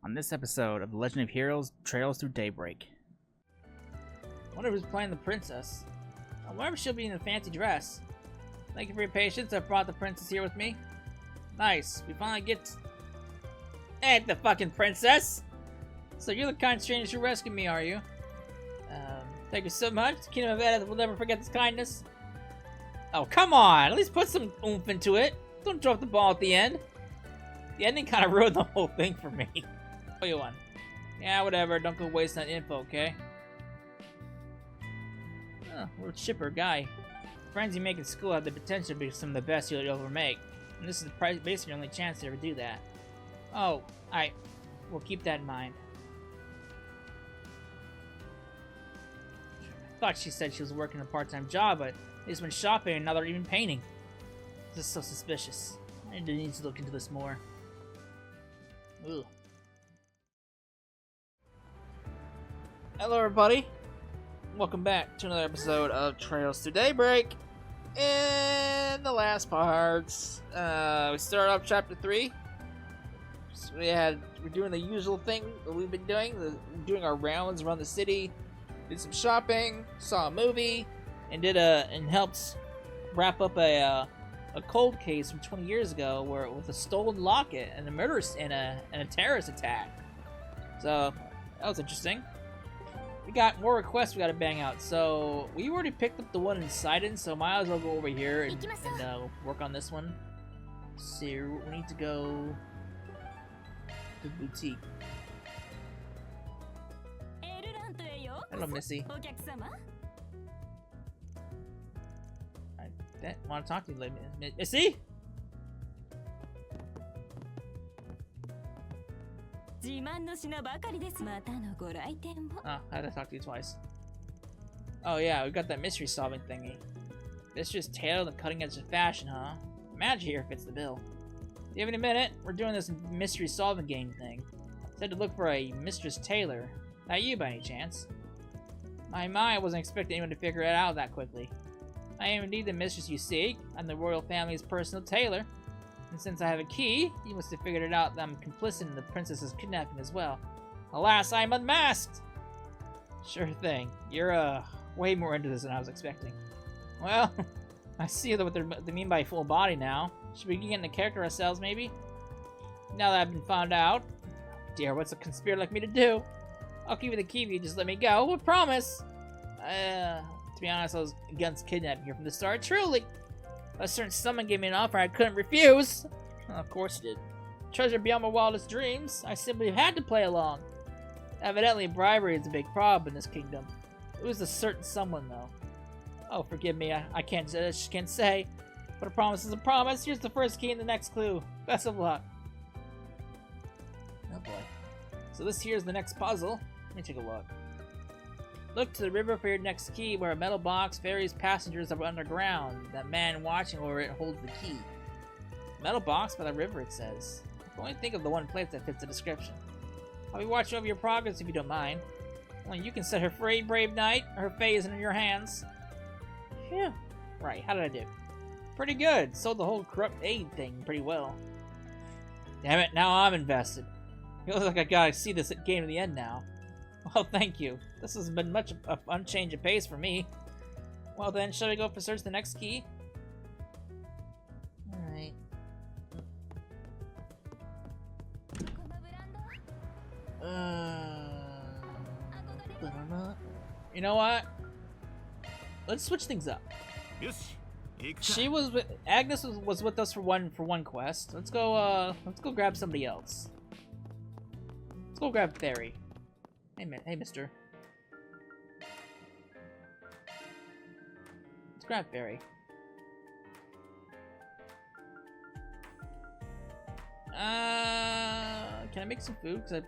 on this episode of The Legend of Heroes Trails Through Daybreak. I wonder who's playing the princess. I wonder if she'll be in a fancy dress. Thank you for your patience. I brought the princess here with me. Nice. We finally get... Hey, the fucking princess! So you're the kind stranger who rescued me, are you? Thank you so much. The Kingdom of Edith will never forget this kindness. Oh, come on! At least put some oomph into it. Don't drop the ball at the end. The ending kind of ruined the whole thing for me. Oh, you won. Yeah, whatever. Don't go wasting that info, okay? Oh, little chipper guy. Friends you make in school have the potential to be some of the best you'll ever make. And this is basically your only chance to ever do that. Oh, we'll keep that in mind. I thought she said she was working a part-time job, but they just went shopping and now they're even painting. This is so suspicious. I need to look into this more. Ugh. Hello everybody. Welcome back to another episode of Trails Through Daybreak. In the last parts, we started off chapter 3. So we're doing the usual thing that we've been doing our rounds around the city, did some shopping, saw a movie, and helped wrap up a cold case from 20 years ago with a stolen locket and a murder and a terrorist attack. So that was interesting. We got more requests we got to bang out. So we already picked up the one in Sidon, so might as well go over here and work on this one. So we need to go to the boutique. Hello, Missy. I want to talk to you, Missy? Oh, I had to talk to you twice. Oh yeah, we got that mystery solving thingy. Mistress Taylor, the cutting edge of fashion, huh? Magic here fits the bill. Do you have any minute? We're doing this mystery solving game thing. Said to look for a Mistress Taylor. Not you by any chance. I wasn't expecting anyone to figure it out that quickly. I am indeed the mistress you seek. I'm the royal family's personal tailor. And since I have a key, you must have figured it out that I'm complicit in the princess's kidnapping as well. Alas, I am unmasked! Sure thing. You're, way more into this than I was expecting. Well, I see what they mean by full body now. Should we get into character ourselves, maybe? Now that I've been found out. Dear, what's a conspirator like me to do? I'll give you the key if you just let me go. I promise! To be honest, I was against kidnapping here from the start. Truly! A certain someone gave me an offer I couldn't refuse. Well, of course you did. Treasure beyond my wildest dreams. I simply had to play along. Evidently, bribery is a big problem in this kingdom. It was a certain someone, though. Oh, forgive me. I just can't say. But a promise is a promise. Here's the first key and the next clue. Best of luck. Oh boy. So this here's the next puzzle. Let me take a look. Look to the river for your next key, where a metal box ferries passengers up underground. That man watching over it holds the key. Metal box by the river, it says. I can only think of the one place that fits the description. I'll be watching over your progress if you don't mind. Well, you can set her free, brave knight. Her fate is in your hands. Phew. Right, how did I do? Pretty good. Sold the whole corrupt aid thing pretty well. Damn it, now I'm invested. Feels like I gotta see this game to the end now. Well, thank you. This has been much of unchange of pace for me. Well then, shall we go for search the next key? Alright. You know what? Let's switch things up. Agnes was with us for one quest. Let's go grab somebody else. Let's go grab Fairy. Hey, mister. Let's grab Fairy. Can I make some food? Cause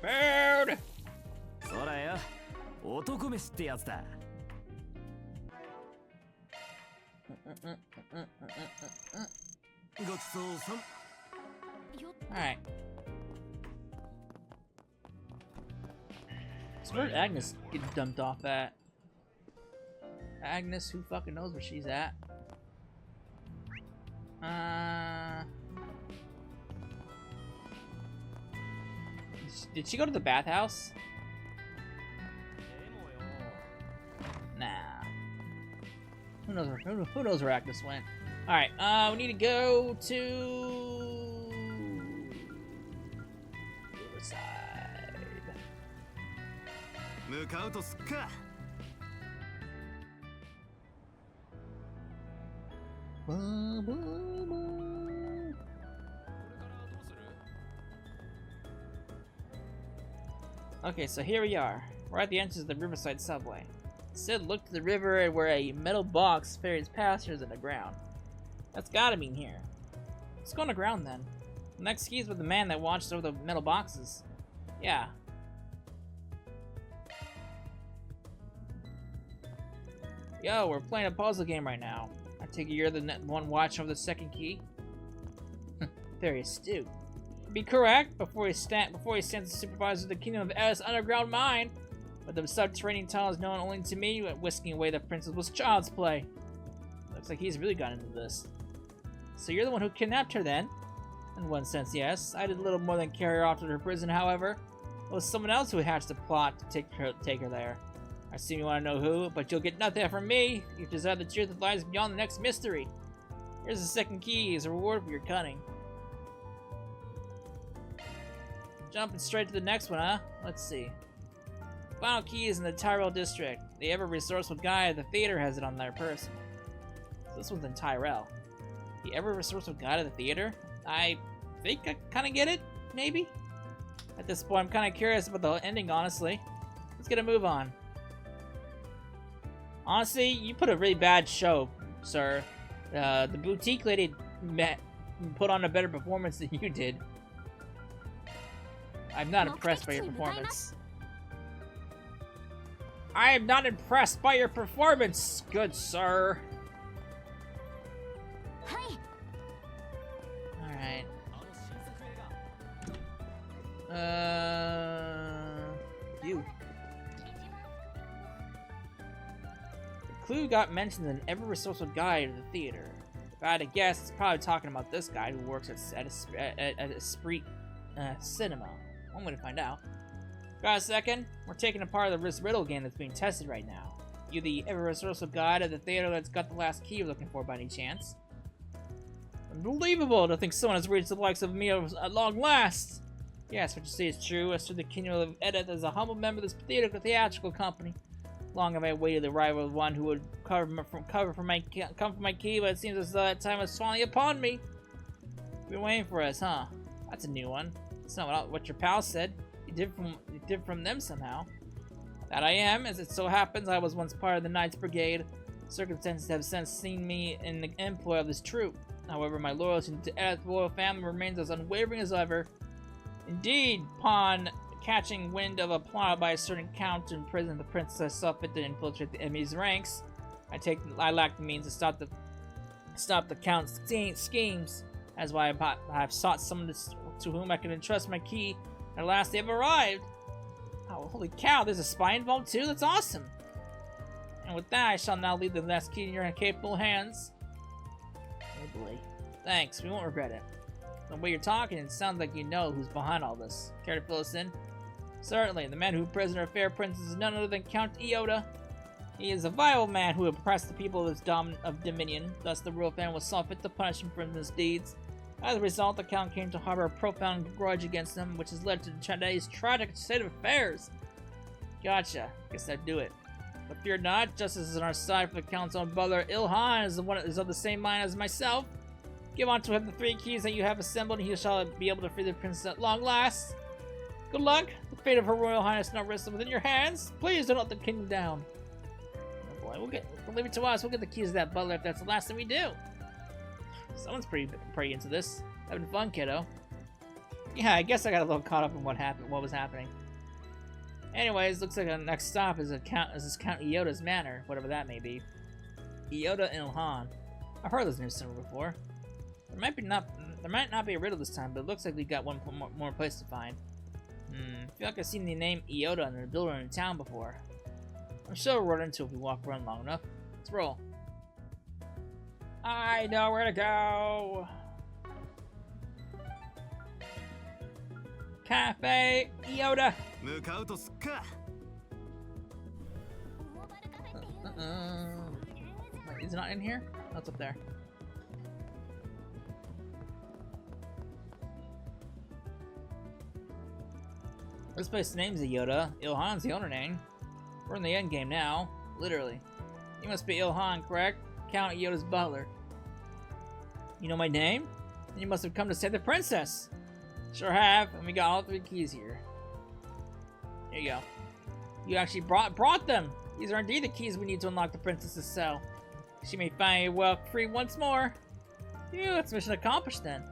Food! そらよ、男飯ってやつだ。ごちそうさん。Alright. So where did Agnes get dumped off at? Agnes, who fucking knows where she's at? Did she go to the bathhouse? Nah. Who knows where Agnes went? Alright, we need to go to... Riverside. Okay, so here we are. We're at the entrance of the Riverside subway. Sid looked to the river where a metal box ferries passengers underground. That's gotta mean here. Let's go underground then. The next key is with the man that watched over the metal boxes. Yeah. Yo, we're playing a puzzle game right now. I take it you're the one watching over the second key? Very astute. Be correct before he sends the supervisor to the Kingdom of Eris underground mine. But the subterranean tunnel is known only to me, whisking away the principal's child's play. Looks like he's really got into this. So you're the one who kidnapped her then? In one sense, yes. I did little more than carry her off to her prison, however. It was someone else who hatched the plot to take her there. I assume you want to know who, but you'll get nothing from me. You desire the truth that lies beyond the next mystery. Here's the second key as a reward for your cunning. Jumping straight to the next one, huh? Let's see. Final key is in the Tyrell district. The ever-resourceful guy at the theater has it on their person. So this one's in Tyrell. The ever-resourceful guy at the theater? I think I kind of get it, maybe? At this point, I'm kind of curious about the ending, honestly. Let's get a move on. Honestly, you put a really bad show, sir. The boutique lady put on a better performance than you did. I'm not impressed by your performance. I am not impressed by your performance, good sir. Alright. You. The clue got mentioned in every resourceful guide of the theater. If I had to guess, it's probably talking about this guy who works at a Spree cinema. One way to find out. Got a second? We're taking apart the riddle game that's being tested right now. You the ever-resourceful guide at the theater that's got the last key you're looking for by any chance? Unbelievable to think someone has reached the likes of me at long last! Yes, what you say is true. I serve the Kingdom of Edith as a humble member of this theatrical company. Long have I waited the arrival of one who would come for my key, but it seems as though that time was finally upon me. You've been waiting for us, huh? That's a new one. It's not what your pal said. You did from them somehow. That I am, as it so happens, I was once part of the Knights Brigade. Circumstances have since seen me in the employ of this troop. However, my loyalty to Edith's royal family remains as unwavering as ever. Indeed, upon catching wind of a plot by a certain count to imprison the princess, I saw fit to infiltrate the enemy's ranks. I lack the means to stop the count's schemes. That's why I have sought someone to whom I can entrust my key. At last they have arrived. Oh, holy cow, there's a spy involved too? That's awesome. And with that, I shall now leave the last key in your capable hands. Oh boy. Thanks, we won't regret it. The way you're talking, it sounds like you know who's behind all this. Care to fill us in? Certainly, the man who imprisoned our fair princess is none other than Count Iota. He is a vile man who oppressed the people of Dominion. Thus, the royal family was saw fit to punish him for his misdeeds. As a result, the Count came to harbor a profound grudge against him, which has led to today's tragic state of affairs. Gotcha. Guess that'd do it. But fear not, justice is on our side, for the Count's own brother, Ilhan, is of the same mind as myself. Give on to him the 3 keys that you have assembled, and he shall be able to free the princess at long last. Good luck. The fate of her royal highness now rests within your hands. Please don't let the kingdom down. Oh boy, we'll leave it to us. We'll get the keys to that butler if that's the last thing we do. Someone's pretty into this. Having fun, kiddo. Yeah, I guess I got a little caught up in what was happening. Anyways, looks like our next stop is this Count Iota's manor, whatever that may be. Iota and Ilhan. I've heard this news somewhere before. There might not be a riddle this time, but it looks like we got one more place to find. I feel like I've seen the name Iota in a building in town before. I'm sure we'll run into it if we walk around long enough. Let's roll. I know where to go. Cafe Yoda. Wait, is it not in here? Oh, it's up there. This place's name's Yoda. Ilhan's the owner name. We're in the end game now. Literally. You must be Ilhan, correct? Count Yoda's butler. You know my name? Then you must have come to save the princess. Sure have, and we got all 3 keys here. Here you go. You actually brought them! These are indeed the keys we need to unlock the princess's cell. She may finally walk free once more. Phew, that's mission accomplished then.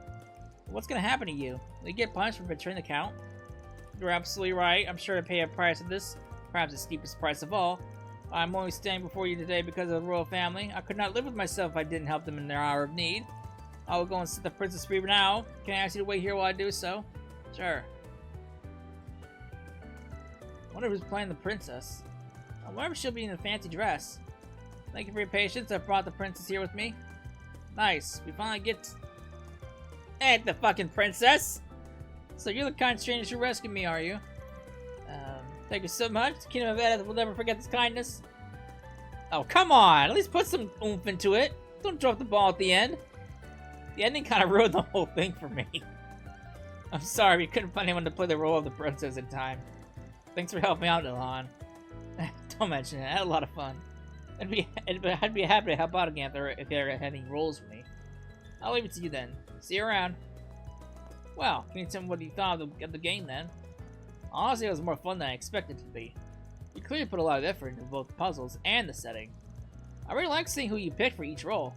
What's gonna happen to you? Will you get punished for betraying the Count? You're absolutely right. I'm sure to pay a price of this. Perhaps the steepest price of all. I'm only standing before you today because of the royal family. I could not live with myself if I didn't help them in their hour of need. I will go and set the princess free now. Can I ask you to wait here while I do so? Sure. I wonder who's playing the princess. I wonder if she'll be in a fancy dress. Thank you for your patience. I brought the princess here with me. Nice. We finally get... Hey, the fucking princess! So you're the kind stranger who rescued me, are you? Thank you so much. The Kingdom of Edith will never forget this kindness. Oh, come on! At least put some oomph into it. Don't drop the ball at the end. The ending kind of ruined the whole thing for me. I'm sorry, we couldn't find anyone to play the role of the princess in time. Thanks for helping me out, Ilhan. Don't mention it. I had a lot of fun. I'd be happy to help out again if there had any roles for me. I'll leave it to you then. See you around. Well, can you tell me what you thought of the game then? Honestly, it was more fun than I expected it to be. You clearly put a lot of effort into both the puzzles and the setting. I really like seeing who you picked for each role.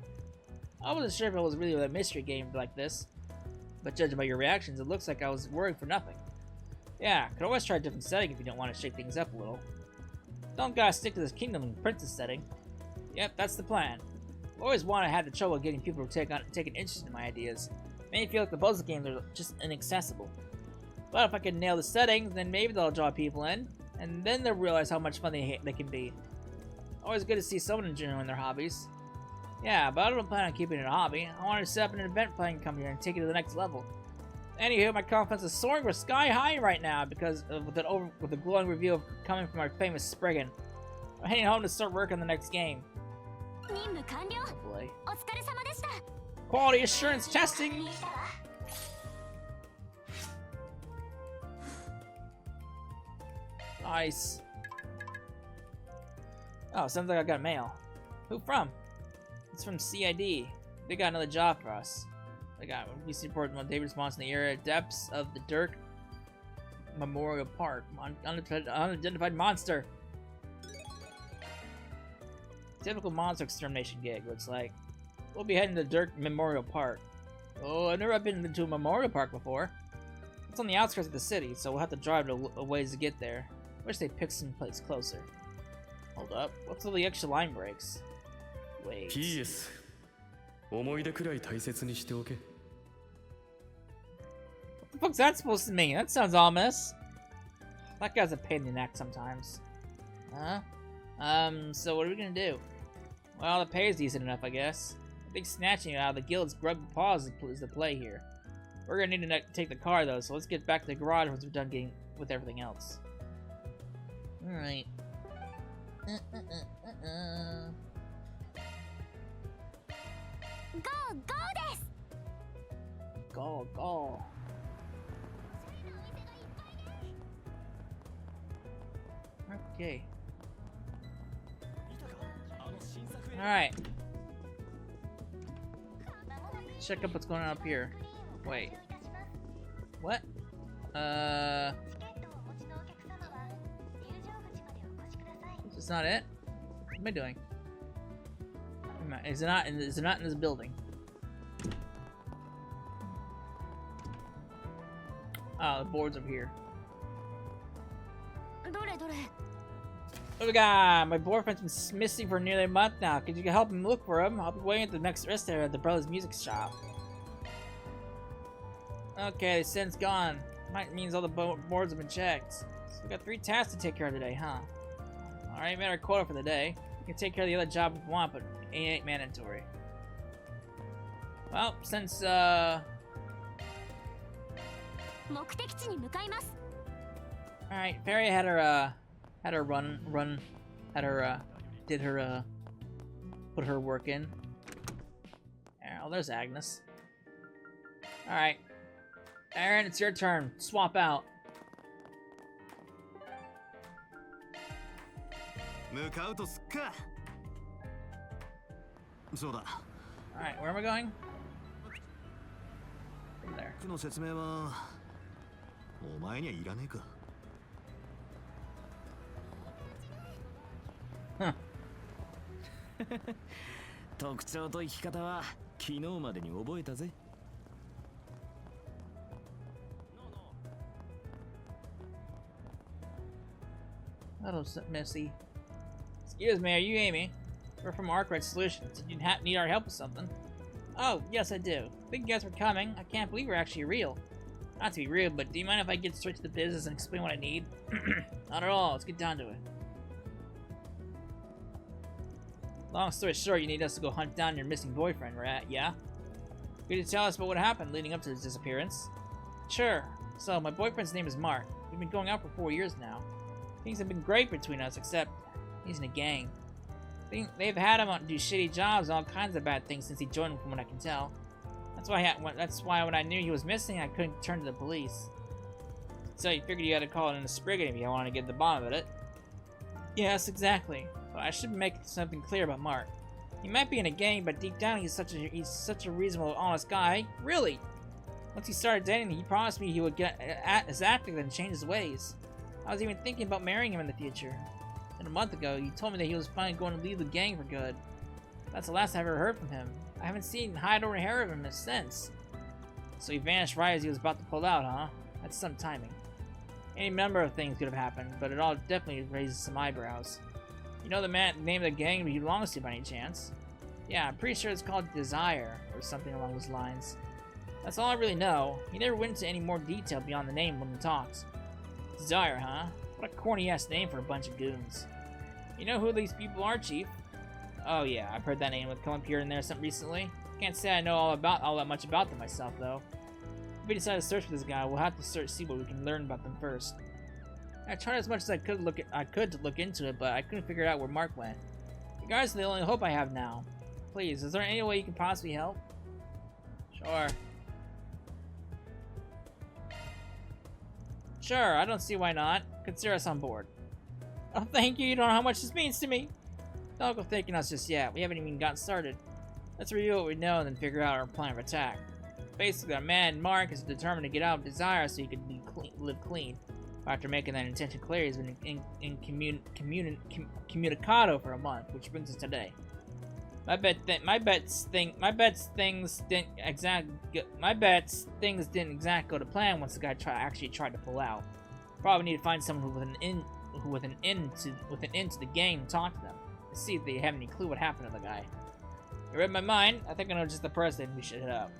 I wasn't sure if it was really a mystery game like this, but judging by your reactions, it looks like I was worried for nothing. Yeah, could always try a different setting if you don't want to shake things up a little. Don't gotta stick to this kingdom and princess setting. Yep, that's the plan. I always wanted to have the trouble getting people to take an interest in my ideas. Made me feel like the puzzle games are just inaccessible. But if I can nail the settings, then maybe they'll draw people in, and then they'll realize how much fun they can be. Always good to see someone enjoying their hobbies. Yeah, but I don't plan on keeping it a hobby. I want to set up an event playing company and take it to the next level. Anywho, my confidence is soaring. We're sky high right now because with the glowing review coming from our famous Spriggan. I'm heading home to start work on the next game. Oh boy. Quality assurance testing. Nice. Oh, sounds like I got mail. Who from? It's from CID. They got another job for us. They got recent report on Daybreak response in the area depths of the Dirk Memorial Park. Unidentified monster. Typical monster extermination gig, looks like. We'll be heading to Dirk Memorial Park. Oh, I've never been to a memorial park before. It's on the outskirts of the city, so we'll have to drive a ways to get there. Wish they picked some place closer. Hold up. What's all the extra line breaks? Wait. P.S. 思い出くらい大切にしておけ. What the fuck's that supposed to mean? That sounds ominous. That guy's a pain in the neck sometimes. Huh? So what are we gonna do? Well, the pay is decent enough, I guess. I think snatching it out of the guild's grub paws is the play here. We're gonna need to take the car though, so let's get back to the garage once we're done getting with everything else. Alright. Go. Okay. Alright. Check up what's going on up here. Wait. What? Is this not it? What am I doing? Is it not in this building? Oh, the board's over here. What do we got? My boyfriend's been missing for nearly a month now. Could you help him look for him? I'll be waiting at the next rest area at the Brothers Music Shop. Okay, the scent's gone. Might means all the boards have been checked. So we got 3 tasks to take care of today, huh? Alright, made our quota for the day. You can take care of the other job if you want, but it ain't mandatory. Well, since alright, Fairy had her put her work in. Oh, there's Agnes. Alright. Aaron, it's your turn. Swap out. Alright, where am I going? From there. Huh. 特徴と生き方は昨日までに覚えたぜ。Hello, Missy. Excuse me, are you Amy? We're from Arkwright Solutions. Did you need our help with something? Oh, yes I do. Thank you guys for coming. I can't believe you're actually real. Not to be rude, but do you mind if I get straight to the business and explain what I need? Not at all. Let's get down to it. Long story short, you need us to go hunt down your missing boyfriend, right? Yeah? Could you tell us about what happened leading up to his disappearance? Sure. So, my boyfriend's name is Mark. We've been going out for 4 years now. Things have been great between us, except he's in a gang. They've had him do shitty jobs and all kinds of bad things since he joined, from what I can tell. That's why when I knew he was missing, I couldn't turn to the police. So you figured you had to call it in a Spriggan if you wanted to get to the bottom of it. Yes, exactly. But I should make something clear about Mark. He might be in a gang, but deep down he's such a reasonable, honest guy. Really. Once he started dating, he promised me he would get as active and change his ways. I was even thinking about marrying him in the future. And a month ago, he told me that he was finally going to leave the gang for good. That's the last I ever heard from him. I haven't seen hide or hair of him since. So he vanished right as he was about to pull out, huh? That's some timing. Any number of things could have happened, but it all definitely raises some eyebrows. You know the name of the gang he belongs to by any chance? Yeah, I'm pretty sure it's called Desire, or something along those lines. That's all I really know. He never went into any more detail beyond the name when he talks. Desire, huh? What a corny-ass name for a bunch of goons. You know who these people are, Chief? Oh yeah, I've heard that name come up here and there something recently. Can't say I know all that much about them myself, though. If we decide to search for this guy, we'll have to see what we can learn about them first. I tried as much as I could to look into it, but I couldn't figure out where Mark went. You guys are the only hope I have now. Please, is there any way you can possibly help? Sure. Sure, I don't see why not. Consider us on board. Oh, thank you. You don't know how much this means to me. Don't go thanking us just yet. We haven't even gotten started. Let's review what we know and then figure out our plan of attack. Basically, our man Mark is determined to get out of Desire so he can live clean. After making that intention clear, he's been incommunicado for a month, which brings us today. My bets things didn't exactly go to plan once the guy actually tried to pull out. Probably need to find someone with an in to the game and talk to them to see if they have any clue what happened to the guy. You read my mind. I think I know just the person we should hit up.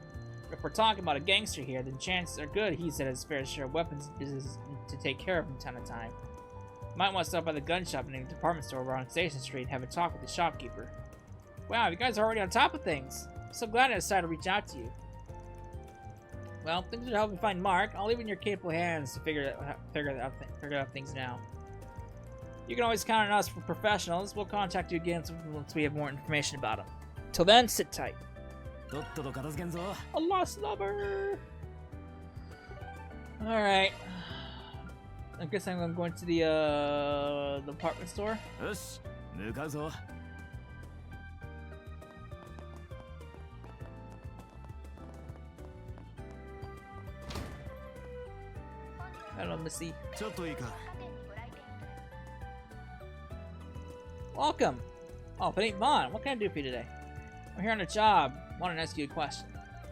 If we're talking about a gangster here, then chances are good he's had his fair share of weapons business to take care of from time to time. Might want to stop by the gun shop in the department store over on Station Street and have a talk with the shopkeeper. Wow, you guys are already on top of things. I'm so glad I decided to reach out to you. Well, things would help me find Mark. I'll leave it in your capable hands to figure out things now. You can always count on us for professionals. We'll contact you again once we have more information about him. Till then, sit tight. A lost lover! Alright. I guess I'm going to the department store. Hello, Missy. Welcome. Oh, if it ain't Vaughn, what can I do for you today? I'm here on a job. Want to ask you a question.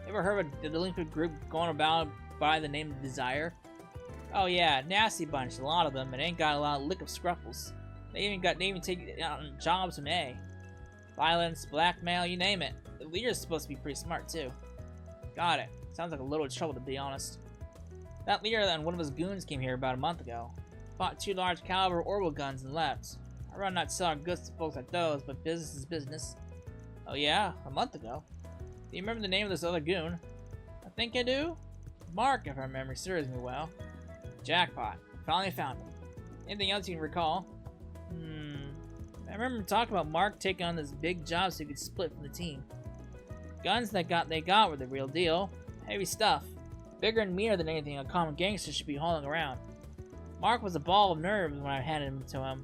Ever heard of the delinquent group going about by the name of Desire? Oh yeah, nasty bunch, a lot of them, and ain't got a lot of lick of scruffles. They even take out on jobs from A. Violence, blackmail, you name it. The leader's supposed to be pretty smart too. Got it. Sounds like a little trouble to be honest. That leader and one of his goons came here about a month ago. Bought 2 large caliber orbital guns and left. I run not selling goods to folks like those, but business is business. Oh yeah? A month ago? Do you remember the name of this other goon? I think I do. Mark, if our memory serves me well. Jackpot. Finally found him. Anything else you can recall? I remember talking about Mark taking on this big job so he could split from the team. Guns they got were the real deal. Heavy stuff. Bigger and meaner than anything a common gangster should be hauling around. Mark was a ball of nerves when I handed him to him.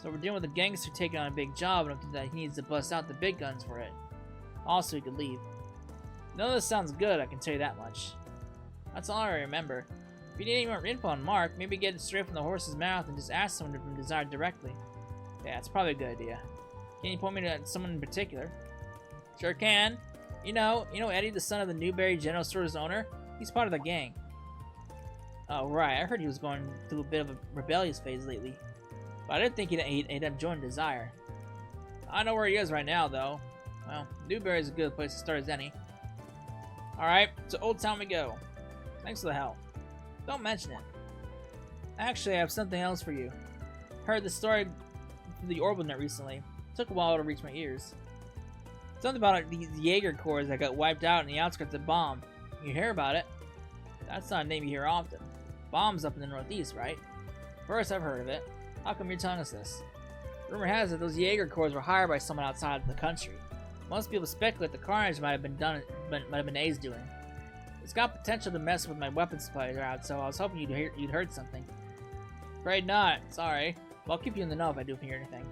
So we're dealing with a gangster taking on a big job, and that he needs to bust out the big guns for it. Also, he could leave. None of this sounds good, I can tell you that much. That's all I remember. If you need any more info on Mark, maybe get it straight from the horse's mouth and just ask someone from Desire directly. Yeah, it's probably a good idea. Can you point me to someone in particular? Sure can. You know Eddie, the son of the Newberry General Store's owner? He's part of the gang. Oh, right. I heard he was going through a bit of a rebellious phase lately. But I didn't think he'd end up joining Desire. I know where he is right now, though. Well, Newberry's a good place to start as any. Alright, to Old Town we go. Thanks for the help. Don't mention it. Actually, I have something else for you. Heard the story through the Orbinet recently. Took a while to reach my ears. Something about these Jaeger corps that got wiped out in the outskirts of Bomb. You hear about it? That's not a name you hear often. Bomb's up in the northeast, right? First I've heard of it. How come you're telling us this? Rumor has it those Jaeger corps were hired by someone outside of the country. Most people speculate the carnage might have been A's doing. It's got potential to mess with my weapon supply route, so I was hoping you'd heard something. Afraid not. Sorry. But I'll keep you in the know if I do hear anything.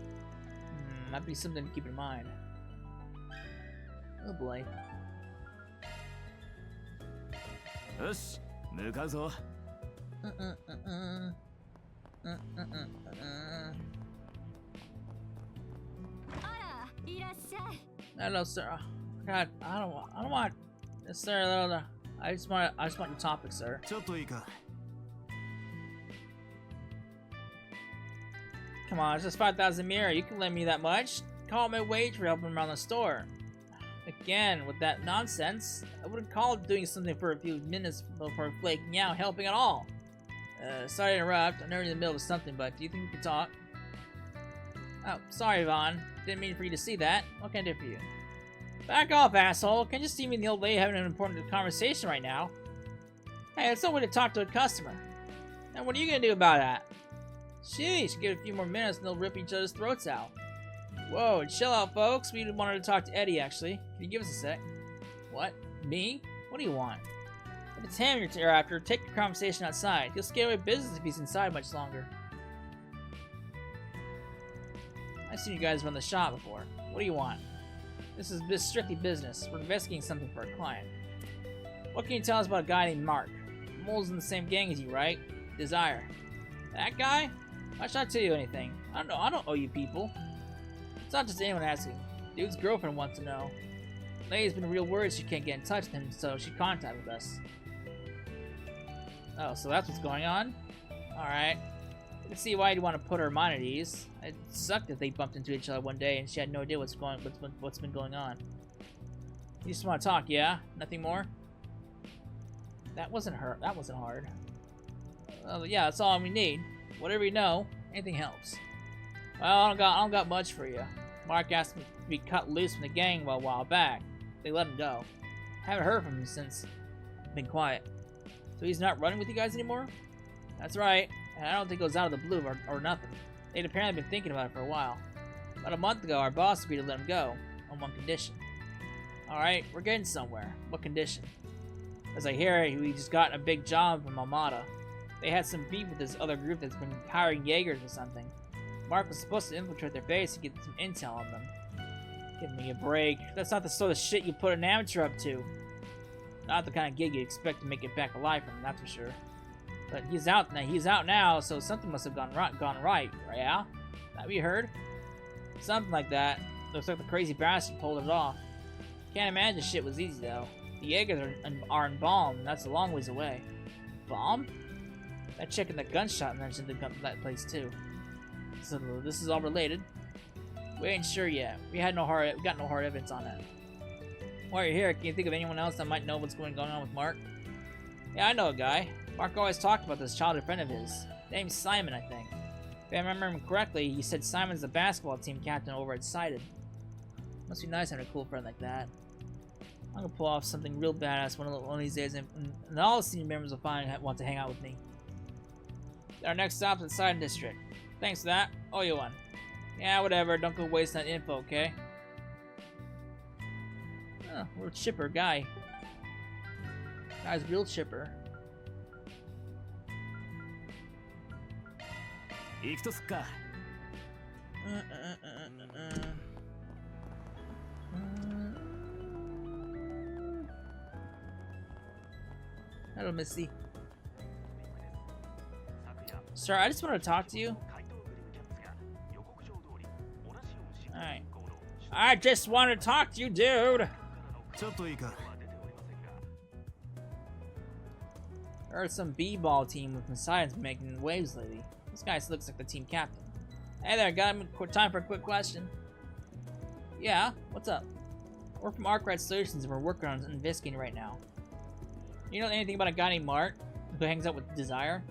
Might be something to keep in mind. Oh boy. よし、向かうぞ。Hello, sir. God, I don't want. Yes, sir. I just want your topic, sir. ちょっといいか。 Come on, it's just 5,000 mirror. You can lend me that much. Call my wage for helping around the store. Again, with that nonsense, I wouldn't call it doing something for a few minutes for flaking out, helping at all. Sorry to interrupt. I'm in the middle of something, but do you think we can talk? Oh, sorry, Vaughn. Didn't mean for you to see that. What can I do for you? Back off, asshole. Can't you see me and the old lady having an important conversation right now? Hey, it's no way to talk to a customer. And what are you gonna do about that? Sheesh, give it a few more minutes and they'll rip each other's throats out. Whoa, chill out, folks. We wanted to talk to Eddie, actually. Can you give us a sec? What? Me? What do you want? If it's him you're after, take the conversation outside. He'll scare away business if he's inside much longer. I've seen you guys run the shop before. What do you want? This is strictly business. We're investigating something for a client. What can you tell us about a guy named Mark? Mole's in the same gang as you, right? Desire. That guy? Why should I tell you anything? I don't know. I don't owe you people. It's not just anyone asking. Dude's girlfriend wants to know. Lady's been real worried she can't get in touch with him, so she contacted us. Oh, so that's what's going on? Alright. I can see why you'd want to put her mind at ease. It sucked if they bumped into each other one day and she had no idea what's been going on. You just want to talk, yeah? Nothing more? That wasn't hard. Yeah, that's all we need. Whatever you know, anything helps. Well, I don't got much for you. Mark asked me to be cut loose from the gang a while back. They let him go. Haven't heard from him since. Been quiet. So he's not running with you guys anymore? That's right. And I don't think it was out of the blue or nothing. They'd apparently been thinking about it for a while. About a month ago, our boss agreed to let him go. On one condition. Alright, we're getting somewhere. What condition? As I hear it, we just got a big job from Almada. They had some beef with this other group that's been hiring Jaegers or something. Mark was supposed to infiltrate their base to get some intel on them. Give me a break. That's not the sort of shit you put an amateur up to. Not the kind of gig you expect to make it back alive from, that's for sure. But he's out now, so something must have gone right, yeah? That we heard? Something like that. Looks like the crazy bastard pulled it off. Can't imagine shit was easy, though. The Jaegers are in Balm, and that's a long ways away. Balm? That chick in the gunshot mentioned that place, too. So this is all related. We ain't sure yet. We got no hard evidence on it. While you're here, can you think of anyone else that might know what's going on with Mark? Yeah, I know a guy. Mark always talked about this childhood friend of his. Name's Simon, I think. If I remember him correctly, he said Simon's the basketball team captain over at Sided. Must be nice having a cool friend like that. I'm gonna pull off something real badass one of these days, and all the senior members will want to hang out with me. Our next stop's at Side District. Thanks for that. Oh, you won. Yeah, whatever. Don't go wasting that info, okay? Oh, real chipper guy. Guy's real chipper. 行くとすっか。Hello, Missy. Sir, I just wanted to talk to you. Alright. I just wanted to talk to you, dude. ちょっといいか。 I heard some b-ball team with Messiah's making waves lately. This guy looks like the team captain. Hey there, got time for a quick question. Yeah, what's up? We're from Arkwright Solutions and we're working on investigating right now. You know anything about a guy named Mark who hangs out with Desire?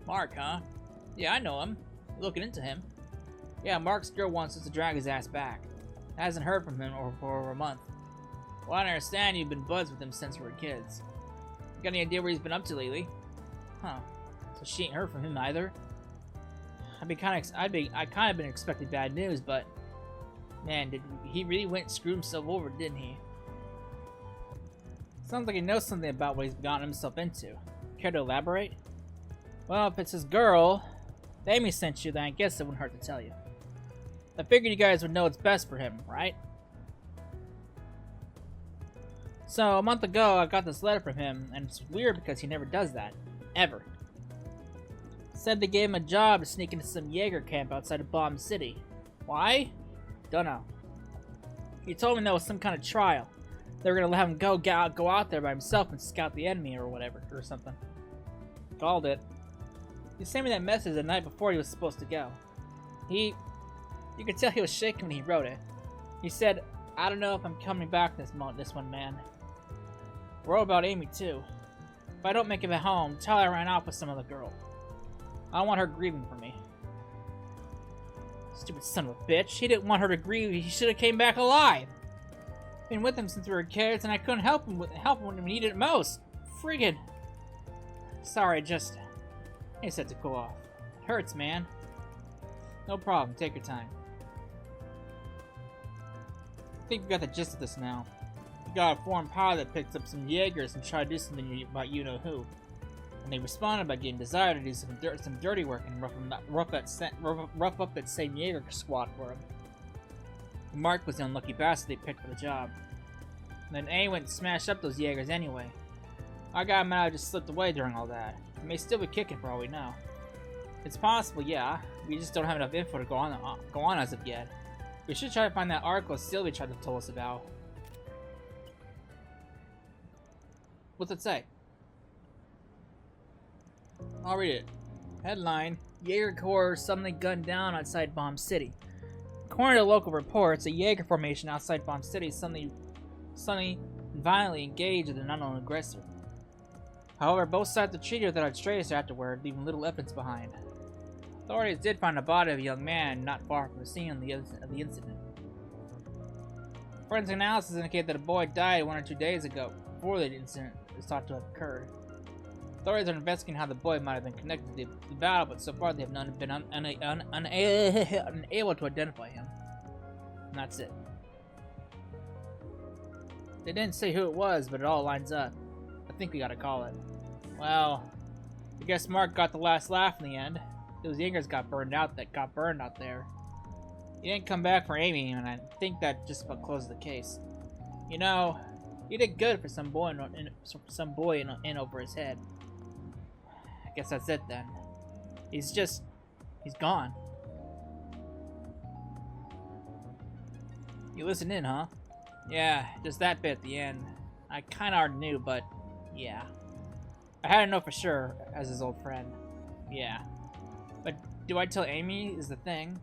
Mark, huh? Yeah, I know him. Looking into him. Yeah, Mark's girl wants us to drag his ass back. Hasn't heard from him for over a month. Well, I understand you've been buds with him since we were kids. Got any idea where he's been up to lately? Huh. So she ain't heard from him either. I kind of been expecting bad news, but man, he really went and screwed himself over, didn't he? Sounds like he knows something about what he's gotten himself into. Care to elaborate? Well, if it's his girl, if Amy sent you, then I guess it wouldn't hurt to tell you. I figured you guys would know what's best for him, right? So, a month ago, I got this letter from him, and it's weird because he never does that. Ever. Said they gave him a job to sneak into some Jaeger camp outside of Bomb City. Why? Don't know. He told me that was some kind of trial. They were gonna let him go out there by himself and scout the enemy or whatever, or something. Called it. He sent me that message the night before he was supposed to go. You could tell he was shaking when he wrote it. He said, I don't know if I'm coming back this one, man. Worry about Amy, too. If I don't make it at home, tell her I ran off with some other girl. I don't want her grieving for me. Stupid son of a bitch. He didn't want her to grieve. He should have came back alive. Been with him since we were kids, and I couldn't help him when he needed it most. Friggin'. Sorry, he said to cool off. It hurts, man. No problem. Take your time. I think we got the gist of this now. We got a foreign power that picked up some Jaegers and tried to do something about you-know-who. And they responded by getting Desire to do some dirty work and rough up that same Jaeger squad for him. Mark was the unlucky bastard they picked for the job. And then A went and smashed up those Jaegers anyway. Our guy might have just slipped away during all that. He may still be kicking for all we know. It's possible, yeah. We just don't have enough info to go on as of yet. We should try to find that article Sylvie tried to tell us about. What's it say? I'll read it. Headline: Jaeger Corps suddenly gunned down outside Bomb City. According to local reports, a Jaeger formation outside Bomb City suddenly violently engaged with an unknown aggressor. However, both sides retreated without a trace afterward, leaving little evidence behind. Authorities did find a body of a young man not far from the scene of the incident. Forensic analysis indicated that a boy died 1 or 2 days ago, before the incident was thought to have occurred. Authorities are investigating how the boy might have been connected to the battle, but so far they have been unable to identify him. And that's it. They didn't say who it was, but it all lines up. I think we gotta call it. Well, I guess Mark got the last laugh in the end. Those Jaegers got burned out there. He didn't come back for Amy, and I think that just about closes the case. You know, he did good for some boy in over his head. I guess that's it then. He's gone. You listen in, huh? Yeah, just that bit at the end. I kinda already knew, but yeah. I had to know for sure, as his old friend. Yeah. But do I tell Amy is the thing?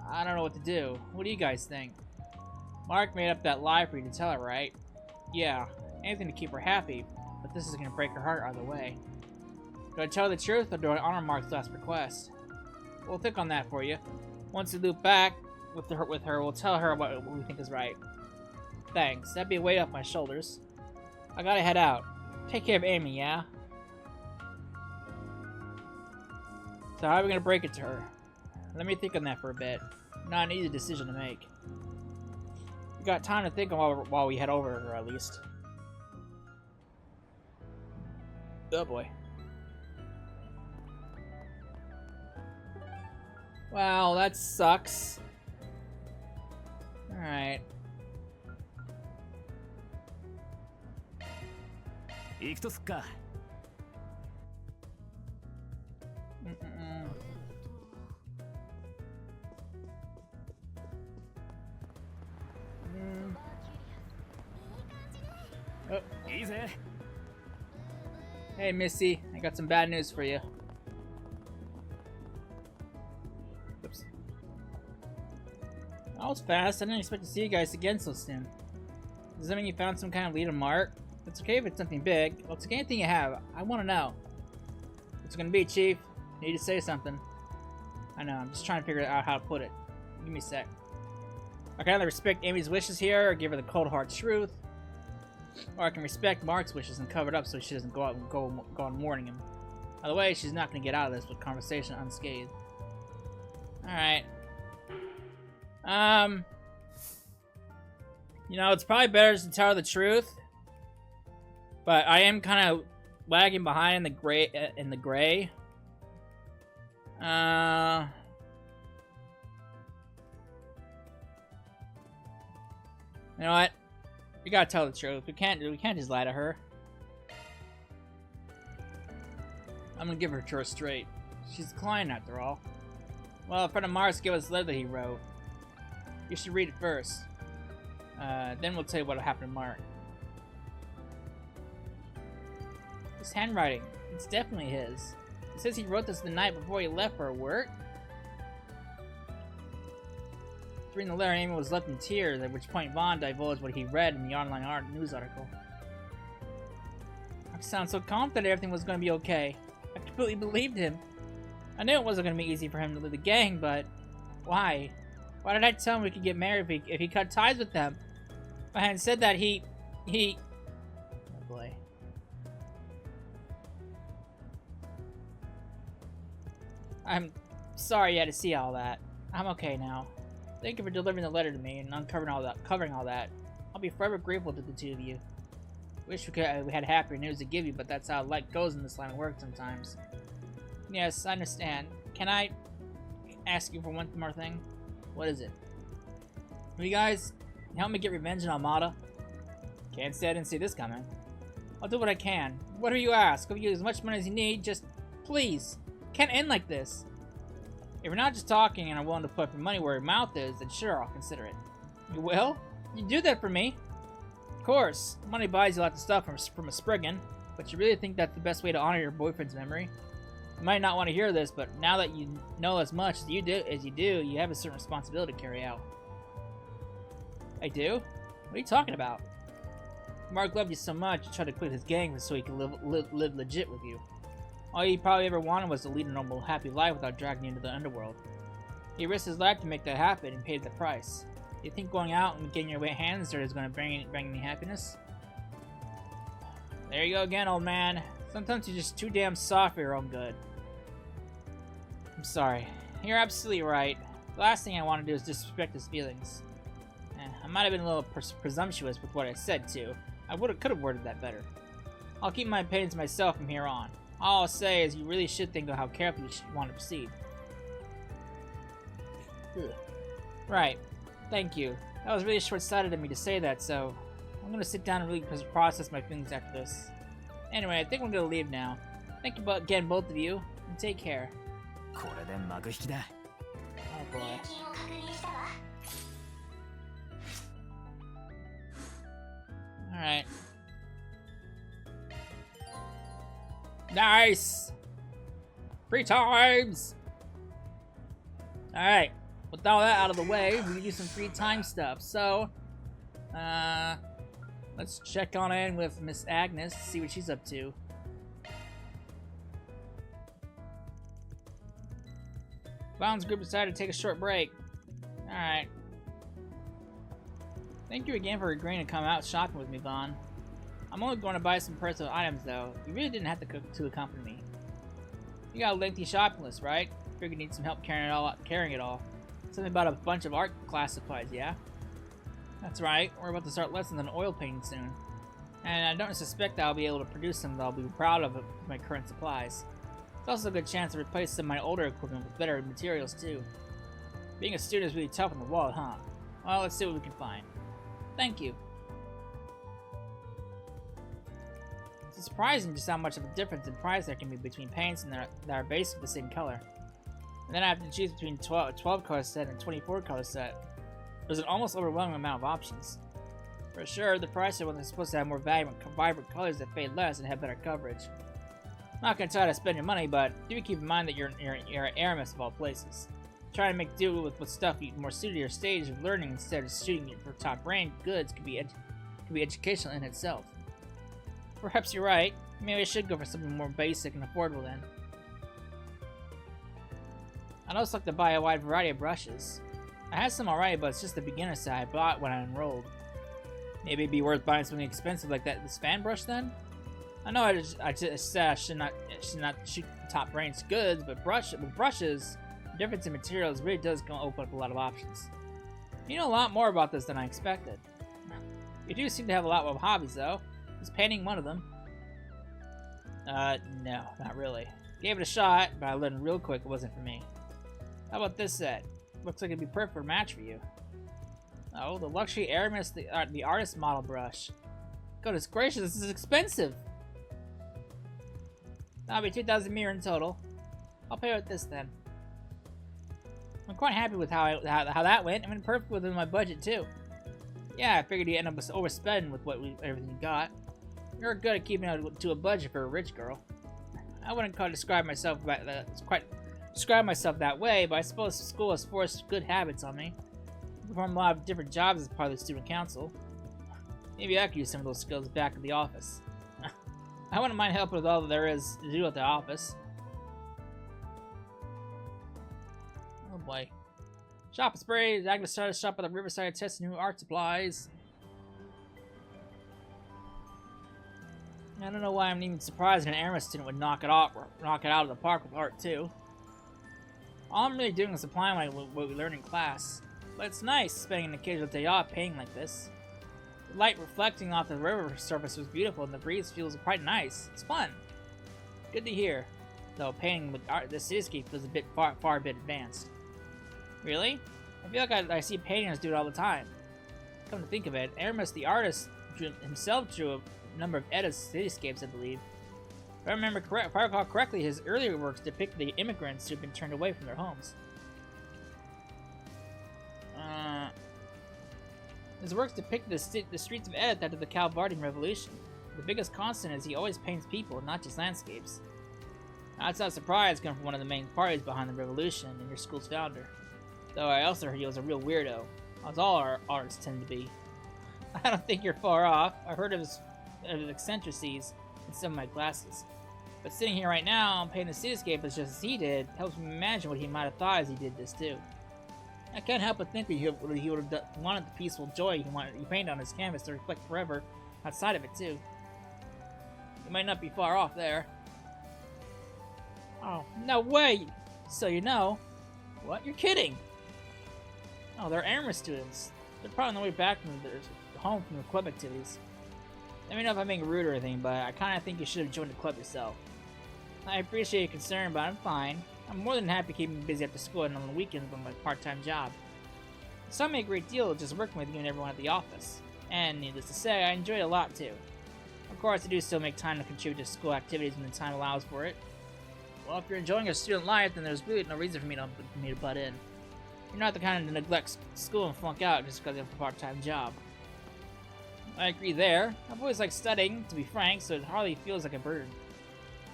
I don't know what to do. What do you guys think? Mark made up that lie for you to tell her, right? Yeah, anything to keep her happy, but this is gonna break her heart either way. Do I tell her the truth, or do I honor Mark's last request? We'll think on that for you. Once we loop back with her, we'll tell her what we think is right. Thanks. That'd be a weight off my shoulders. I gotta head out. Take care of Amy, yeah? So how are we gonna break it to her? Let me think on that for a bit. Not an easy decision to make. We got time to think while we head over to her, at least. Oh boy. Wow, that sucks. Alright. 行くとすっか。Oh. Easy. Hey, Missy, I got some bad news for you. Oops. That was fast. I didn't expect to see you guys again so soon. Does that mean you found some kind of lead on Mark? It's okay if it's something big. Let's get anything you have. I want to know. What's it gonna be, Chief? Need to say something. I know. I'm just trying to figure out how to put it. Give me a sec. I can either respect Amy's wishes here, or give her the cold hard truth, or I can respect Mark's wishes and cover it up so she doesn't go out and go on warning him. By the way, she's not gonna get out of this with conversation unscathed. All right. You know, it's probably better just to tell her the truth. But I am kind of lagging behind in the gray. You know what? We gotta tell the truth. We can't just lie to her. I'm gonna give her to her straight. She's a client after all. Well, a friend of Mars gave us a letter that he wrote. You should read it first. Then we'll tell you what happened to Mark. His handwriting. It's definitely his. It says he wrote this the night before he left for work. Reading the letter, Amy was left in tears, at which point Vaughn divulged what he read in the online news article. I sound so confident everything was going to be okay. I completely believed him. I knew it wasn't going to be easy for him to leave the gang, but why? Why did I tell him we could get married if he cut ties with them? If I hadn't said that, he... Oh boy. I'm sorry you had to see all that. I'm okay now. Thank you for delivering the letter to me and uncovering all that. I'll be forever grateful to the two of you. Wish we had happier news to give you, but that's how life goes in this line of work sometimes. Yes, I understand. Can I ask you for one more thing? What is it? Will you guys help me get revenge on Almada? Can't say I didn't see this coming. I'll do what I can. Whatever you ask, I'll give you as much money as you need, just please. Can't end like this. If you're not just talking and are willing to put your money where your mouth is, then sure, I'll consider it. You will? You do that for me? Of course. Money buys you lots of stuff from a Spriggan, but you really think that's the best way to honor your boyfriend's memory? You might not want to hear this, but now that you know as much as you do, you have a certain responsibility to carry out. I do? What are you talking about? Mark loved you so much, he tried to quit his gang so he could live legit with you. All he probably ever wanted was to lead a normal, happy life without dragging you into the underworld. He risked his life to make that happen and paid the price. Do you think going out and getting your hands dirty is going to bring me happiness? There you go again, old man. Sometimes you're just too damn soft for your own good. I'm sorry. You're absolutely right. The last thing I want to do is disrespect his feelings. I might have been a little presumptuous with what I said, too. I could have worded that better. I'll keep my opinions to myself from here on. All I'll say is you really should think of how carefully you should want to proceed. Ugh. Right. Thank you. That was really short-sighted of me to say that, so I'm going to sit down and really process my feelings after this. Anyway, I think we're going to leave now. Thank you again, both of you, and take care. Oh boy. Alright. Nice! 3 times! Alright. With all that out of the way, we can do some free time stuff. So, let's check on in with Miss Agnes, see what she's up to. Vaughn's group decided to take a short break. Alright. Thank you again for agreeing to come out shopping with me, Vaughn. I'm only going to buy some personal items, though. You really didn't have to accompany me. You got a lengthy shopping list, right? Figured you need some help carrying it all. Something about a bunch of art class supplies, yeah? That's right. We're about to start lessons on oil painting soon. And I don't suspect I'll be able to produce some that I'll be proud of with my current supplies. It's also a good chance to replace some of my older equipment with better materials, too. Being a student is really tough on the wallet, huh? Well, let's see what we can find. Thank you. It's surprising just how much of a difference in price there can be between paints that are basically the same color. And then I have to choose between 12 color set and 24 color set. There's an almost overwhelming amount of options. For sure, the price of one is supposed to have more vibrant colors that fade less and have better coverage. I'm not going to try to spend your money, but do keep in mind that you're at Aramis of all places. Try to make do with stuff more suited to your stage of learning instead of shooting it for top-range goods could be educational in itself. Perhaps you're right. Maybe I should go for something more basic and affordable then. I'd also like to buy a wide variety of brushes. I had some already, but it's just the beginner set I bought when I enrolled. Maybe it'd be worth buying something expensive like this fan brush then? I know I just said I should not shoot top-range goods, but with brushes, the difference in materials really does open up a lot of options. You know a lot more about this than I expected. You do seem to have a lot of hobbies, though. Is painting one of them? No, not really. Gave it a shot, but I learned real quick it wasn't for me. How about this set? Looks like it'd be perfect for a match for you. Oh, the luxury Aramis, the artist model brush. Goodness gracious, this is expensive! That'll be 2,000 mirror in total. I'll pay with this then. I'm quite happy with how that went. I mean, perfect within my budget too. Yeah, I figured you'd end up overspending with everything you got. You're good at keeping it to a budget for a rich girl. I wouldn't describe myself that way, but I suppose school has forced good habits on me. I perform a lot of different jobs as part of the student council. Maybe I could use some of those skills back at the office. I wouldn't mind helping with all that there is to do at the office. Oh boy. Shop spray. Agnes started shop at the Riverside to test new art supplies. I don't know why I'm even surprised an Aramis student would knock it out of the park with art too. All I'm really doing is applying what we learn in class. But it's nice spending an occasional day off painting like this. The light reflecting off the river surface was beautiful and the breeze feels quite nice. It's fun. Good to hear. Though painting with art, the cityscape was a bit far a bit advanced. Really? I feel like I see painters do it all the time. Come to think of it, Aramis the artist himself drew a number of Edda's cityscapes, I believe. If I recall correctly, his earlier works depicted the immigrants who had been turned away from their homes. His works depict the streets of Ed after the Calvardian Revolution. The biggest constant is he always paints people, not just landscapes. That's not a surprise coming from one of the main parties behind the revolution and your school's founder. Though I also heard he was a real weirdo, as all our artists tend to be. I don't think you're far off. I heard of his eccentricities in some of my classes. But sitting here right now and painting the cityscape as just as he did helps me imagine what he might have thought as he did this too. I can't help but think that he would have wanted the peaceful joy he painted on his canvas to reflect forever outside of it too. You might not be far off there. Oh, no way! So you know. What? You're kidding! Oh, they're Aramis students. They're probably on their way back from home from the club activities. Let me know if I'm being rude or anything, but I kind of think you should have joined the club yourself. I appreciate your concern, but I'm fine. I'm more than happy keeping me busy after school and on the weekends on my part-time job. It taught me a great deal just working with you and everyone at the office. And needless to say, I enjoyed it a lot too. Of course, I do still make time to contribute to school activities when the time allows for it. Well, if you're enjoying your student life, then there's really no reason for me to butt in. You're not the kind to neglect school and flunk out just because you have a part-time job. I agree there. I've always liked studying, to be frank, so it hardly feels like a burden.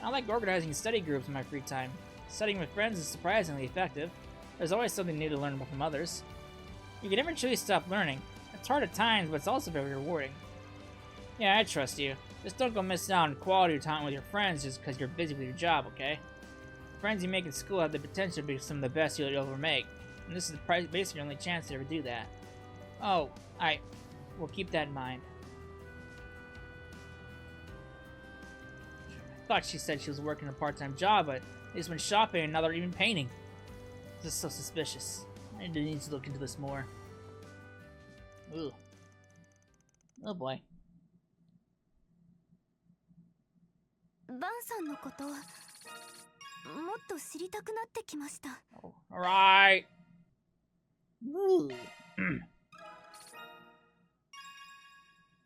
I like organizing study groups in my free time. Studying with friends is surprisingly effective. There's always something new to learn from others. You can never truly stop learning. It's hard at times, but it's also very rewarding. Yeah, I trust you. Just don't go miss out on quality time with your friends just because you're busy with your job, okay? The friends you make in school have the potential to be some of the best you'll ever make, and this is basically your only chance to ever do that. Oh, We'll keep that in mind. I thought she said she was working a part-time job, but they just went shopping and now they're even painting. This is so suspicious. I need to look into this more. Ooh. Oh boy. Oh, alright. Ooh.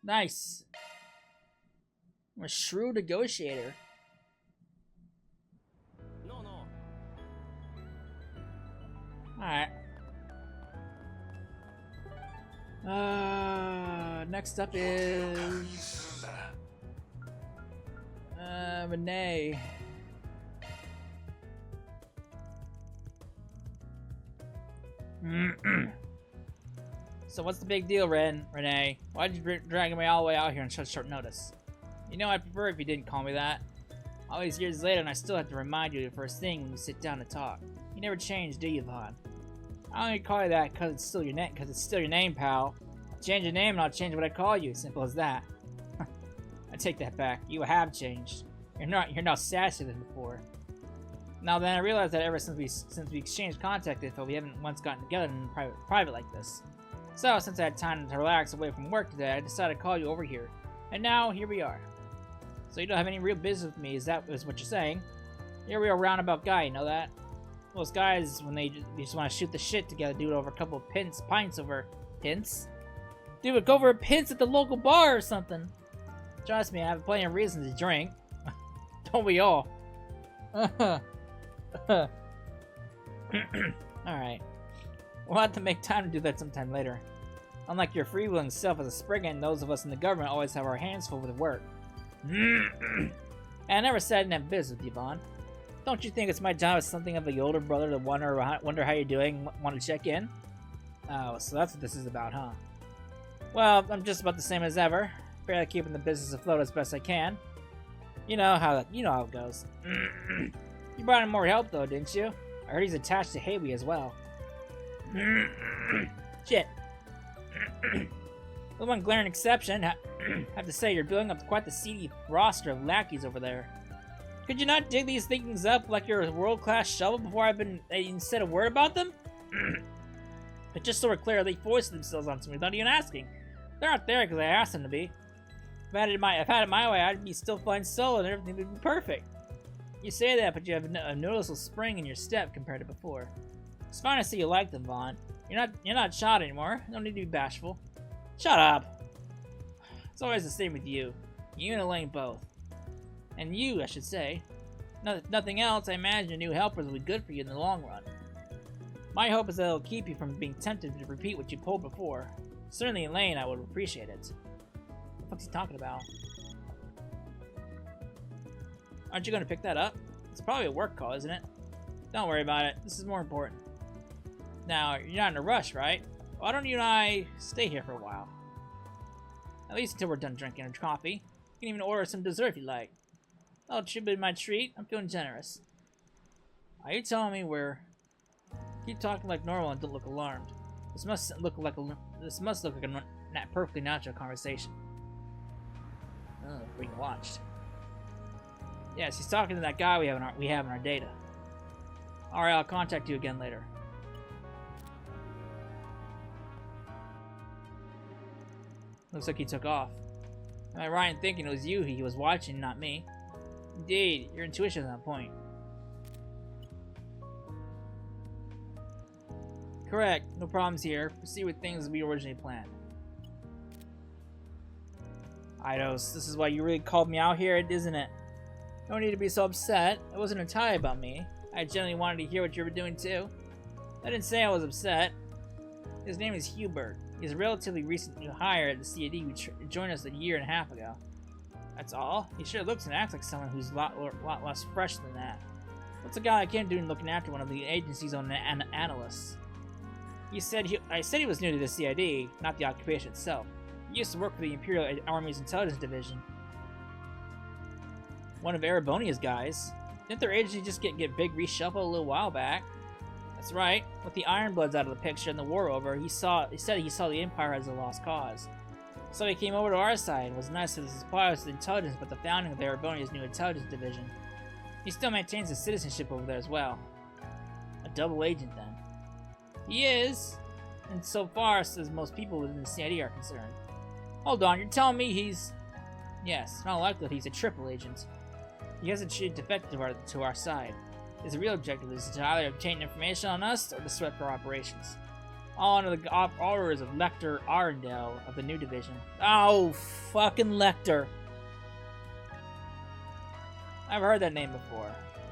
Nice. I'm a shrewd negotiator. Alright. Next up is Renee. So what's the big deal, Renee? Why'd you drag me all the way out here on such short notice? You know, I'd prefer if you didn't call me that. All these years later, and I still have to remind you the first thing when we sit down to talk. You never change, do you, Vaughn? I only call you that because it's still your name. Because it's still your name, pal. I'll change your name and I'll change what I call you. Simple as that. I take that back. You have changed. You're now sassier than before. Now then, I realized that ever since we exchanged contact info, we haven't once gotten together in private like this. So, since I had time to relax away from work today, I decided to call you over here. And now, here we are. So you don't have any real business with me, is what you're saying? You're a real roundabout guy, you know that? Most guys, when they just want to shoot the shit together, do it over a couple of pints over... Pints? Do it over pints at the local bar or something. Trust me, I have plenty of reasons to drink. Don't we all? Alright. We'll have to make time to do that sometime later. Unlike your freewheeling self as a spriggan, those of us in the government always have our hands full with work. And I never said I didn't have business with you, Vaughn. Don't you think it's my job as something of the older brother to wonder how you're doing, want to check in? Oh, so that's what this is about, huh? Well, I'm just about the same as ever. Barely keeping the business afloat as best I can. You know how it goes. You brought in more help though, didn't you? I heard he's attached to Haley as well. Shit. The one glaring exception, have to say you're building up quite the seedy roster of lackeys over there. Could you not dig these things up like you're a world-class shovel before I've even said a word about them? But just so we're clear, they forced themselves onto me without even asking. They're not there because I asked them to be. If I had it my way, I'd be still flying solo and everything would be perfect. You say that, but you have a noticeable spring in your step compared to before. It's fine to see you like them, Vaughn. You're not shot anymore. No need to be bashful. Shut up. It's always the same with you. You and Elaine both. And you, I should say. Nothing else, I imagine new helpers will be good for you in the long run. My hope is that it'll keep you from being tempted to repeat what you pulled before. Certainly Elaine, I would appreciate it. What the fuck's he talking about? Aren't you going to pick that up? It's probably a work call, isn't it? Don't worry about it. This is more important. Now, you're not in a rush, right? Why don't you and I stay here for a while? At least until we're done drinking our coffee. You can even order some dessert if you like. Oh, should be my treat. I'm feeling generous. Are you telling me we're... Keep talking like normal and don't look alarmed. This must look like a perfectly natural conversation. Oh, being watched. Yes, he's talking to that guy we have in our data. Alright, I'll contact you again later. Looks like he took off. Am I right in thinking it was you he was watching, not me? Indeed, your intuition on that point. Correct, no problems here. Proceed with things as we originally planned. Eidos, this is why you really called me out here, isn't it? No need to be so upset. It wasn't entirely about me. I genuinely wanted to hear what you were doing too. I didn't say I was upset. His name is Hubert. He's a relatively recent new hire at the CAD who joined us a year and a half ago. That's all? He sure looks and acts like someone who's a lot less fresh than that. What's a guy like him doing looking after one of the agency's own analysts? I said he was new to the CID, not the occupation itself. He used to work for the Imperial Army's Intelligence Division. One of Erebonia's guys. Didn't their agency just get big reshuffled a little while back? That's right. With the Ironbloods out of the picture and the war over, he said he saw the Empire as a lost cause. So he came over to our side and was nice to supply us with intelligence about the founding of Erebonia's new intelligence division. He still maintains his citizenship over there as well. A double agent, then. He is, and so far as most people within the CID are concerned. Hold on, you're telling me he's... Yes, not likely he's a triple agent. He hasn't defected to our side. His real objective is to either obtain information on us or disrupt our operations. All under the orders of Lecter Arundel of the new division. Oh, fucking Lecter. I've heard that name before.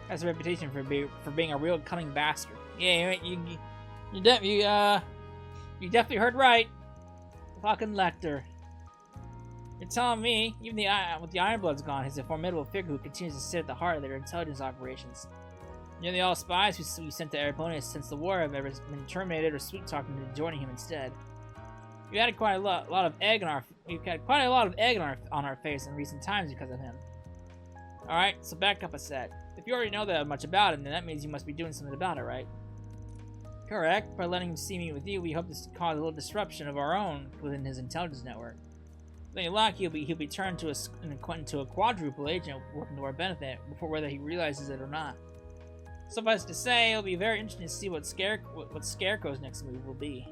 Has a reputation for being a real cunning bastard. Yeah, you definitely heard right. Fucking Lecter. You're telling me, even with the Ironbloods gone, he's a formidable figure who continues to sit at the heart of their intelligence operations. Nearly all spies we sent to Erebonia since the war have ever been terminated or sweet-talked into joining him instead. We've had quite a lot of egg on our face in recent times because of him. All right, so back up a sec. If you already know that much about him, then that means you must be doing something about it, right? Correct. By letting him see me with you, we hope to cause a little disruption of our own within his intelligence network. Then you're lucky he'll be turned into a quadruple agent working to our benefit before whether he realizes it or not. Suffice to say, it'll be very interesting to see what Scarecrow's next move will be.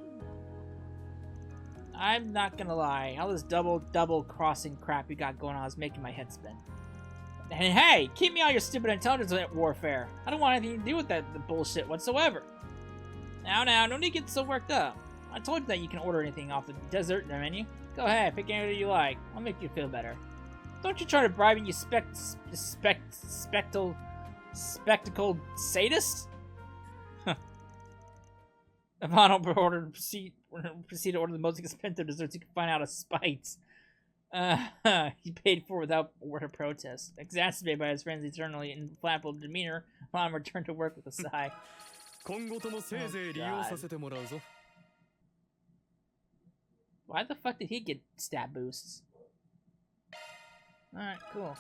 I'm not gonna lie, all this double crossing crap you got going on is making my head spin. And hey, keep me out of your stupid intelligence warfare. I don't want anything to do with the bullshit whatsoever. Now, no need to get so worked up. I told you that you can order anything off the dessert menu. Go ahead, pick anything you like. I'll make you feel better. Don't you try to bribe me, you spectacled sadist? Upon order, proceed to order the most expensive desserts you can find out of spite. He paid for without word of protest, exacerbated by his friend's eternally inflammable demeanor upon return to work with a sigh. Why the fuck did he get stat boosts? Alright, cool.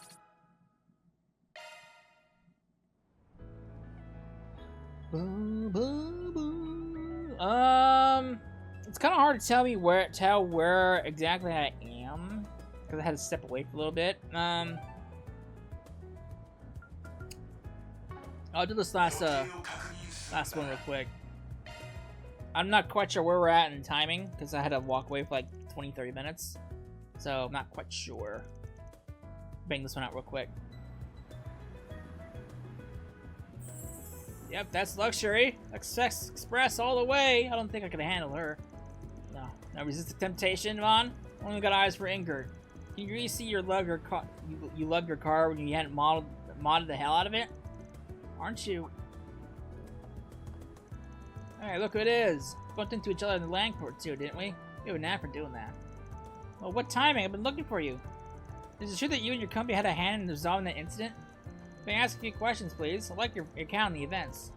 It's kind of hard to tell where exactly I am because I had to step away for a little bit. I'll do this last one real quick. I'm not quite sure where we're at in timing because I had to walk away for like 20-30 minutes, so I'm not quite sure. Bang this one out real quick. Yep, that's luxury. Express all the way. I don't think I could handle her. No, resist the temptation, Vaughn. Only got eyes for Ingrid. Can you really see you love your car when you hadn't modded the hell out of it? Aren't you? Hey, look who it is. Bumped into each other in the Langport too, didn't we? We have a knack for doing that. Well, what timing? I've been looking for you. Is it true that you and your company had a hand in resolving that incident? May I ask a few questions, please? I'd like your account of the events.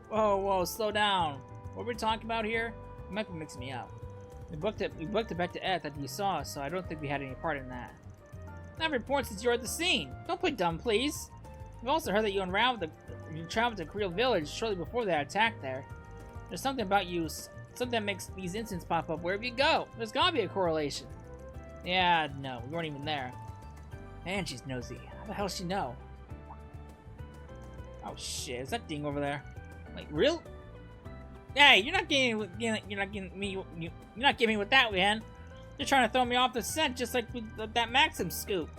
Whoa, slow down. What are we talking about here? You might be mixing me up. We booked it back to Eth that you saw, so I don't think we had any part in that. That report since you were at the scene. Don't play dumb, please. We've also heard that you traveled to Creel Village shortly before that attack there. There's something about you, something that makes these incidents pop up wherever you go. There's gotta be a correlation. Yeah, no, we weren't even there. Man, she's nosy. How the hell does she know? Oh shit, is that ding over there? Like, real? Hey, you're not getting me with that, man. You're trying to throw me off the scent just like with that Maxim scoop.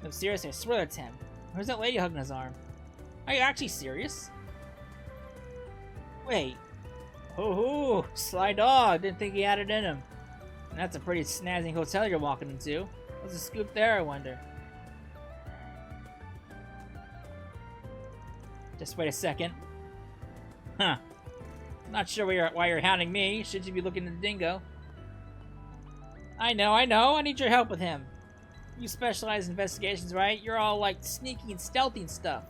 No, seriously, I swear that's him. Where's that lady hugging his arm? Are you actually serious? Wait. Oh, sly dog. Didn't think he had it in him. And that's a pretty snazzy hotel you're walking into. What's the scoop there, I wonder? Just wait a second. Huh. Not sure why you're hounding me. Should you be looking at the dingo? I know. I need your help with him. You specialize in investigations, right? You're all like sneaky and stealthy and stuff.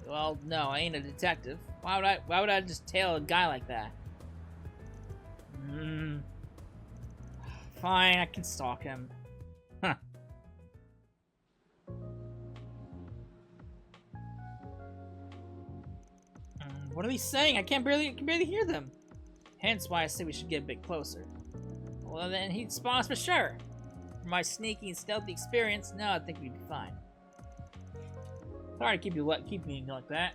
Well, no, I ain't a detective. Why would I just tail a guy like that? Fine, I can stalk him. Huh. What are they saying? I can barely hear them. Hence why I say we should get a bit closer. Well, then he'd spawn us for sure. for my sneaky and stealthy experience, no, I think we'd be fine. Sorry to keep me like that.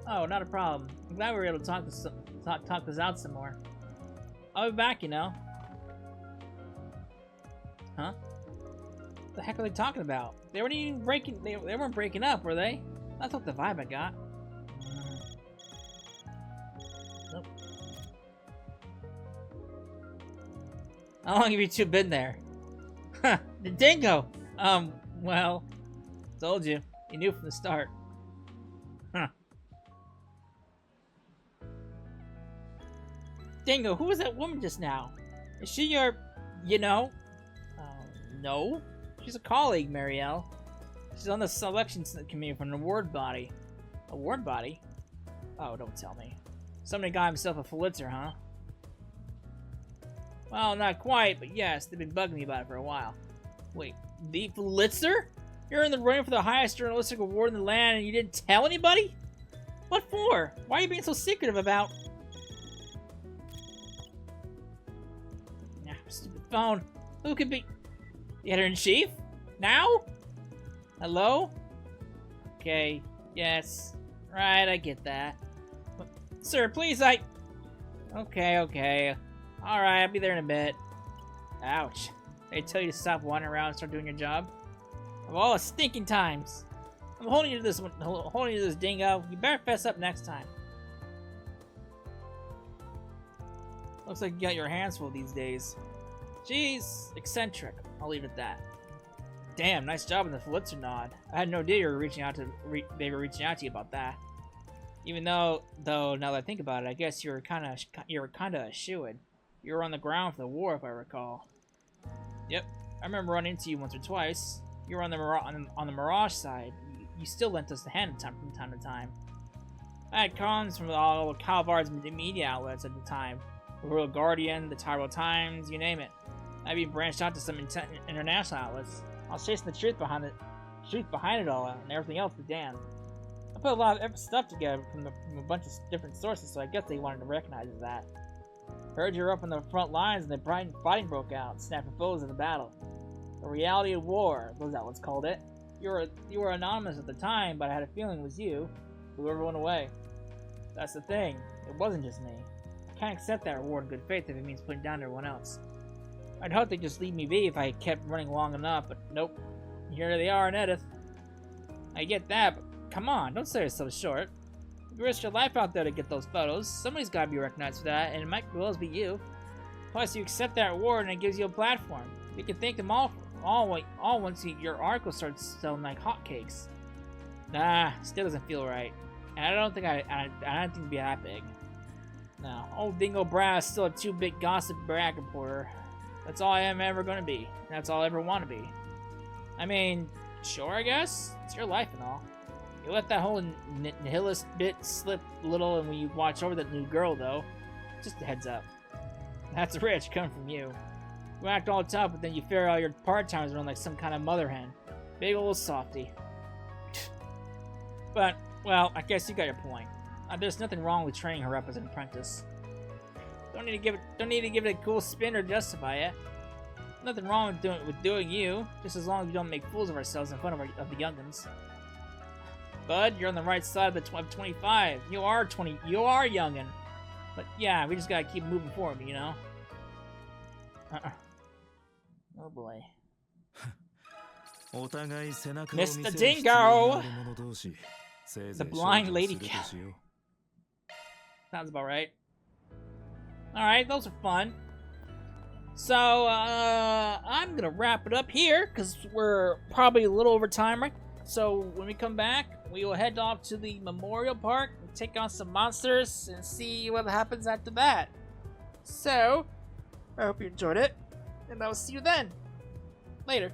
Oh, not a problem. I'm glad we were able to talk this out some more. I'll be back, you know. Huh? What the heck are they talking about? They weren't even breaking. They weren't breaking up, were they? That's not the vibe I got. Nope. How long have you two been there? Huh, the dingo! Well, told you. You knew from the start. Huh. Dingo, who was that woman just now? Is she your, you know? No. She's a colleague, Marielle. She's on the selection committee for an award body. Award body? Oh, don't tell me. Somebody got himself a Pulitzer, huh? Well, not quite, but yes, they've been bugging me about it for a while. Wait, the Pulitzer? You're in the running for the highest journalistic award in the land and you didn't tell anybody? What for? Why are you being so secretive about... Stupid phone. Who could be... The editor-in-chief? Now? Hello? Okay. Yes. Right, I get that. But, sir, please, Okay. Alright, I'll be there in a bit. Ouch. They tell you to stop wandering around and start doing your job? Of all the stinking times. I'm holding you to this one, holding you to this dingo. You better fess up next time. Looks like you got your hands full these days. Jeez, eccentric. I'll leave it at that. Damn, nice job on the Pulitzer nod. I had no idea you were reaching out to they were reaching out to you about that. Even though now that I think about it, I guess you were kind of a shoo-in. You were on the ground for the war, if I recall. Yep, I remember running into you once or twice. You were on the Mirage side. You still lent us a hand from time to time. I had comms from all Calvar's media outlets at the time. The Royal Guardian, the Tyrell Times, you name it. I've even branched out to some international outlets. I was chasing the truth behind it all, and everything else was damned. I put a lot of stuff together from a bunch of different sources, so I guess they wanted to recognize that. Heard you were up on the front lines and the fighting broke out, snapping foes in the battle. The reality of war, those outlets called it. You were anonymous at the time, but I had a feeling it was you who blew everyone away. That's the thing. It wasn't just me. I can't accept that reward in good faith if it means putting down everyone else. I'd hope they'd just leave me be if I kept running long enough, but nope. Here they are in Edith. I get that, but come on, don't sell yourself short. You risked your life out there to get those photos. Somebody's got to be recognized for that, and it might well be you. Plus, you accept that reward, and it gives you a platform. You can thank them all once your article starts selling like hotcakes. Nah, still doesn't feel right. And I don't think it'd be that big. No, old Dingo Brass still a too big gossip brag reporter. That's all I am ever going to be. That's all I ever want to be. I mean, sure, I guess. It's your life and all. You let that whole nihilist bit slip a little and when you watch over that new girl, though. Just a heads up. That's rich coming from you. You act all tough, but then you ferret all your part-timers around like some kind of mother hen. Big old softy. But, well, I guess you got your point. There's nothing wrong with training her up as an apprentice. Don't need to give it a cool spin or justify it. Nothing wrong with doing you, just as long as we don't make fools of ourselves in front of the youngins. Bud, you're on the right side of 25. You are youngin. But yeah, we just gotta keep moving forward, you know. Oh boy. Mr. Dingo! The blind lady cat. Sounds about right. Alright, those are fun. So, I'm gonna wrap it up here, because we're probably a little over time, right? So, when we come back, we will head off to the Memorial Park and take on some monsters and see what happens after that. So, I hope you enjoyed it, and I will see you then. Later.